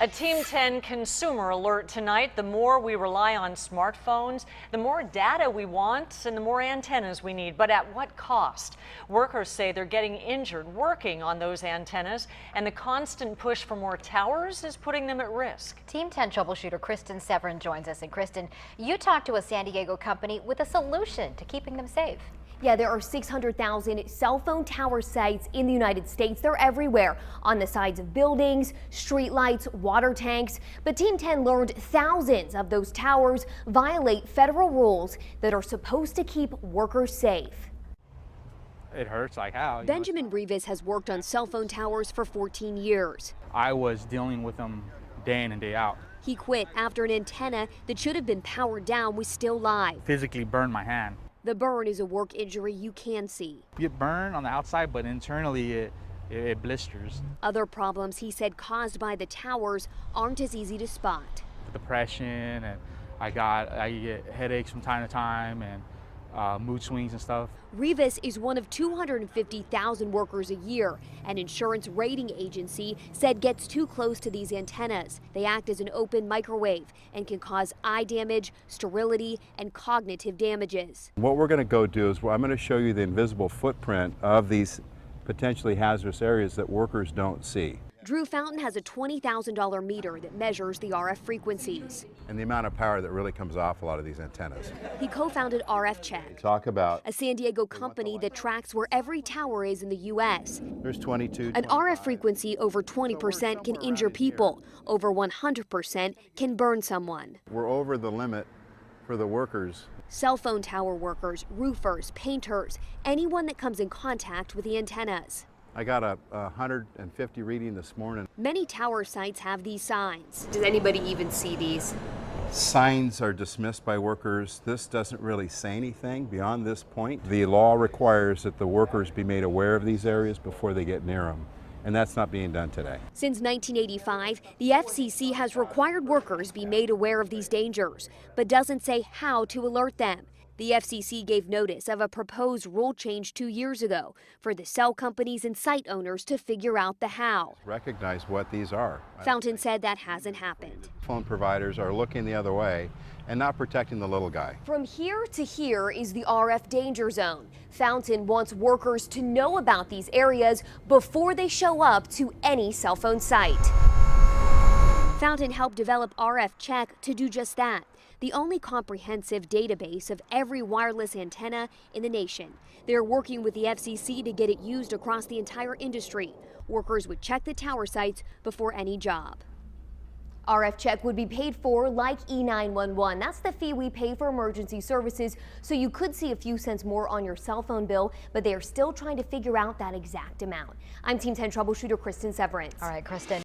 A Team 10 consumer alert tonight. The more we rely on smartphones, the more data we want and the more antennas we need. But at what cost? Workers say they're getting injured working on those antennas, and the constant push for more towers is putting them at risk. Team 10 troubleshooter Kristen Severin joins us. And Kristen, you talked to a San Diego company with a solution to keeping them safe. Yeah, there are 600,000 cell phone tower sites in the United States. They're everywhere, on the sides of buildings, streetlights, water tanks. But Team 10 learned thousands of those towers violate federal rules that are supposed to keep workers safe. It hurts like how. Benjamin Rivas has worked on cell phone towers for 14 years. I was dealing with them day in and day out. He quit after an antenna that should have been powered down was still live. Physically burned my hand. The burn is a work injury you can see. You get burned on the outside, but internally it blisters. Other problems he said caused by the towers aren't as easy to spot. Depression, and I get headaches from time to time, and mood swings and stuff. Rivas is one of 250,000 workers a year. An insurance rating agency said gets too close to these antennas. They act as an open microwave and can cause eye damage, sterility, and cognitive damages. What we're going to go do is I'm going to show you the invisible footprint of these potentially hazardous areas that workers don't see. Drew Fountain has a $20,000 meter that measures the RF frequencies. And the amount of power that really comes off a lot of these antennas. He co-founded RF Check, Talk about a San Diego company that tracks where every tower is in the U.S. There's 22. An RF frequency over 20% can injure people. Over 100% can burn someone. We're over the limit for the workers. Cell phone tower workers, roofers, painters, anyone that comes in contact with the antennas. I got a 150 reading this morning. Many tower sites have these signs. Does anybody even see these? Signs are dismissed by workers. This doesn't really say anything beyond this point. The law requires that the workers be made aware of these areas before they get near them, and that's not being done today. Since 1985, the FCC has required workers be made aware of these dangers, but doesn't say how to alert them. The FCC gave notice of a proposed rule change 2 years ago for the cell companies and site owners to figure out the how. Recognize what these are. Fountain said that hasn't happened. Phone providers are looking the other way and not protecting the little guy. From here to here is the RF danger zone. Fountain wants workers to know about these areas before they show up to any cell phone site. Fountain helped develop RF Check to do just that, the only comprehensive database of every wireless antenna in the nation. They're working with the FCC to get it used across the entire industry. Workers would check the tower sites before any job. RF Check would be paid for like E911. That's the fee we pay for emergency services, so you could see a few cents more on your cell phone bill, but they are still trying to figure out that exact amount. I'm Team 10 troubleshooter Kristen Severin. All right, Kristen.